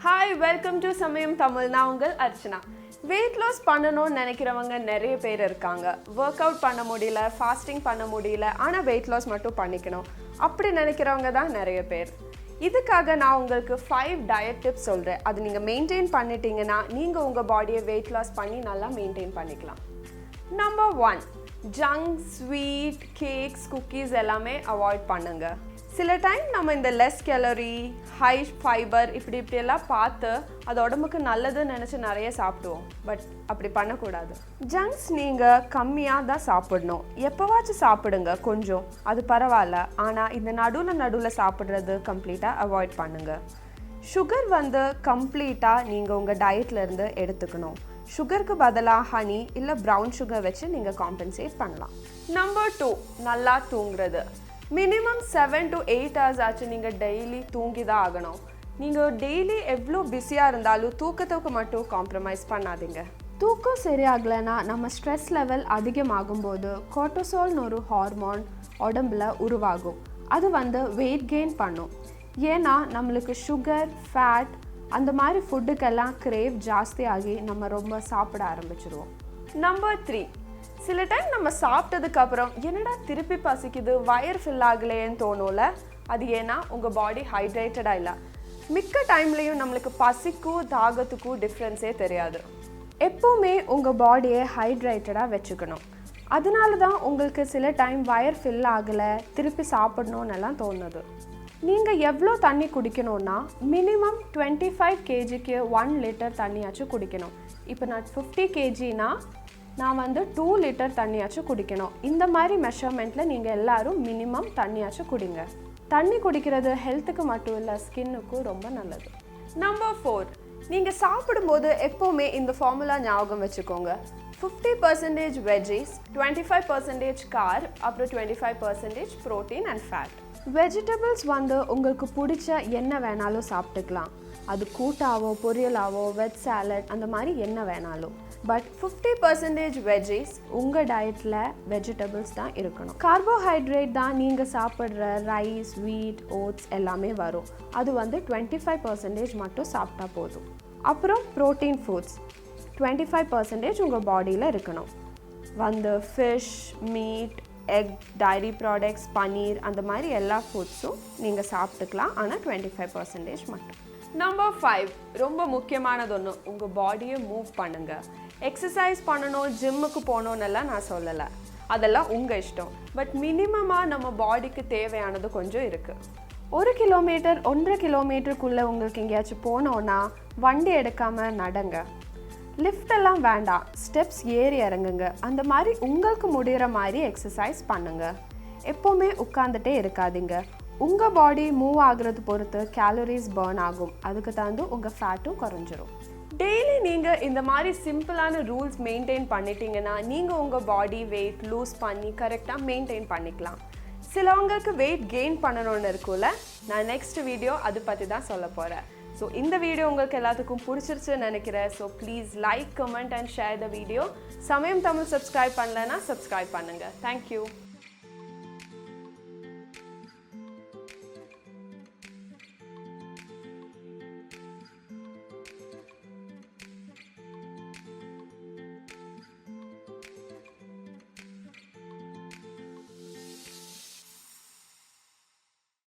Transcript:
Hi, welcome to Samayam Tamil. நான் உங்கள் Archana. Weight loss பண்ணணும்னு நினைக்கிறவங்க நிறைய பேர் இருக்காங்க. Workout பண்ண முடியல, fasting பண்ண முடியல, ஆனா weight loss மட்டும் பண்ணிக்கணும். அப்படி நினைக்கிறவங்க தான் நிறைய பேர். இதுக்காக நான் உங்களுக்கு 5 diet tips சொல்றேன். அது நீங்க மெயின்டெய்ன் பண்ணிட்டீங்கன்னா நீங்க உங்க பாடியை weight loss பண்ணி நல்லா மெயின்டெய்ன் பண்ணிக்கலாம். Number 1, junk, sweet, cakes, cookies எல்லாமே அவாய்ட் பண்ணுங்க. சில டைம் நம்ம இந்த லெஸ் கேலரி, ஹை ஃபைபர் இப்படி எல்லாம் பார்த்து அது உடம்புக்கு நல்லதுன்னு நினச்சி நிறைய சாப்பிடுவோம். பட் அப்படி பண்ணக்கூடாது. ஜங்க்ஸ் நீங்கள் கம்மியாக தான் சாப்பிடணும். எப்போவாச்சும் சாப்பிடுங்க கொஞ்சம், அது பரவாயில்ல. ஆனால் இந்த நடுவில் சாப்பிட்றது கம்ப்ளீட்டாக அவாய்ட் பண்ணுங்கள். சுகர் கம்ப்ளீட்டாக நீங்கள் உங்கள் டயட்லேருந்து எடுத்துக்கணும். சுகருக்கு பதிலாக ஹனி இல்லை ப்ரௌன் சுகர் வச்சு நீங்கள் காம்பன்சேட் பண்ணலாம். நம்பர் 2, நல்லா தூங்குறது. மினிமம் 7 to 8 hours ஆச்சு நீங்கள் டெய்லி தூங்கி தான் ஆகணும். நீங்கள் டெய்லி எவ்வளோ பிஸியாக இருந்தாலும் தூக்கத்துக்கு மட்டும் காம்ப்ரமைஸ் பண்ணாதீங்க. தூக்கம் சரியாகலைன்னா நம்ம ஸ்ட்ரெஸ் லெவல் அதிகமாகும்போது கோர்ட்டிசால்னு ஒரு ஹார்மோன் உடம்புல உருவாகும். அது வெயிட் கெயின் பண்ணும். ஏன்னா நம்மளுக்கு சுகர், ஃபேட் அந்த மாதிரி ஃபுட்டுக்கெல்லாம் கிரேவ் ஜாஸ்தி ஆகி நம்ம ரொம்ப சாப்பிட ஆரம்பிச்சிடுவோம். நம்பர் 3, சில டைம் நம்ம சாப்பிட்டதுக்கப்புறம் என்னடா திருப்பி பசிக்குது, வயர் ஃபில் ஆகலையேன்னு தோணும்ல. அது ஏன்னா உங்கள் பாடி ஹைட்ரேட்டடாக இல்லை. மிக்க டைம்லேயும் நம்மளுக்கு பசிக்கும் தாகத்துக்கும் டிஃப்ரென்ஸே தெரியாது. எப்போவுமே உங்கள் பாடியை ஹைட்ரேட்டடாக வச்சுக்கணும். அதனால தான் உங்களுக்கு சில டைம் வயர் ஃபில் ஆகலை, திருப்பி சாப்பிடணுன்னு எல்லாம் தோணுது. நீங்கள் எவ்வளோ தண்ணி குடிக்கணும்னா மினிமம் 25 kgக்கு 1 லிட்டர் தண்ணியாச்சும் குடிக்கணும். இப்போ நான் 50 kgனா நான் 2 லிட்டர் தண்ணியாச்சும் குடிக்கணும். இந்த மாதிரி மெஷர்மெண்ட்டில் நீங்கள் எல்லோரும் மினிமம் தண்ணியாச்சும் குடிங்க. தண்ணி குடிக்கிறது ஹெல்த்துக்கு மட்டும் இல்லை, ஸ்கின்னுக்கும் ரொம்ப நல்லது. நம்பர் 4, நீங்கள் சாப்பிடும்போது எப்போவுமே இந்த ஃபார்முலா ஞாபகம் வச்சுக்கோங்க. 50% வெஜ்ஜீஸ், 25% கார்ப், அப்புறம் 25% ப்ரோட்டீன் அண்ட் ஃபேட். வெஜிடபிள்ஸ் உங்களுக்கு பிடிச்ச என்ன வேணாலும் சாப்பிட்டுக்கலாம். அது கூட்டாவோ, பொரியலாவோ, வெஜ் சாலட் அந்த மாதிரி என்ன வேணாலும். பட் 50% வெஜ்ஜீஸ் உங்கள் டயட்டில் வெஜிடபிள்ஸ் தான் இருக்கணும். கார்போஹைட்ரேட் தான் நீங்கள் சாப்பிட்ற ரைஸ், வீட், ஓட்ஸ் எல்லாமே வரும். அது 25% மட்டும் சாப்பிட்டா போதும். அப்புறம் ப்ரோட்டீன் ஃபுட்ஸ் 25% உங்கள் பாடியில் இருக்கணும். Fish, meat, egg, dairy products, paneer அந்த மாதிரி எல்லா ஃபுட்ஸும் நீங்கள் சாப்பிட்டுக்கலாம். ஆனால் 25% மட்டும். நம்பர் 5, ரொம்ப முக்கியமானது ஒன்று, உங்கள் பாடியை மூவ் பண்ணுங்கள். எக்ஸசைஸ் பண்ணணும், ஜிம்முக்கு போகணுன்னெல்லாம் நான் சொல்லலை. அதெல்லாம் உங்கள் இஷ்டம். பட் மினிமமாக நம்ம பாடிக்கு தேவையானது கொஞ்சம் இருக்குது. 1 கிலோமீட்டர் 1.5 கிலோமீட்டருக்குள்ளே உங்களுக்கு எங்கேயாச்சும் போனோன்னா வண்டி எடுக்காமல் நடங்க. லிஃப்டெல்லாம் வேண்டாம், ஸ்டெப்ஸ் ஏறி இறங்குங்க. அந்த மாதிரி உங்களுக்கு முடிகிற மாதிரி எக்ஸசைஸ் பண்ணுங்கள். எப்போவுமே உட்காந்துட்டே இருக்காதீங்க. உங்கள் பாடி மூவ் ஆகுறது பொறுத்து கேலரிஸ் பர்ன் ஆகும். அதுக்கு தகுந்து உங்கள் ஃபேட்டும் குறைஞ்சிரும். டெய்லி நீங்கள் இந்த மாதிரி சிம்பிளான ரூல்ஸ் மெயின்டைன் பண்ணிட்டீங்கன்னா நீங்கள் உங்கள் பாடி வெயிட் லூஸ் பண்ணி கரெக்டாக மெயின்டைன் பண்ணிக்கலாம். சிலவங்களுக்கு வெயிட் கெயின் பண்ணணும்னு இருக்கும்ல, நான் நெக்ஸ்ட் வீடியோ அது பற்றி தான் சொல்ல போகிறேன். ஸோ இந்த வீடியோ உங்களுக்கு எல்லாத்துக்கும் பிடிச்சிருச்சுன்னு நினைக்கிறேன். So please like, comment and share the video. சமயம் தமிழ் சப்ஸ்கிரைப் பண்ணலைன்னா சப்ஸ்கிரைப் பண்ணுங்கள். தேங்க்யூ.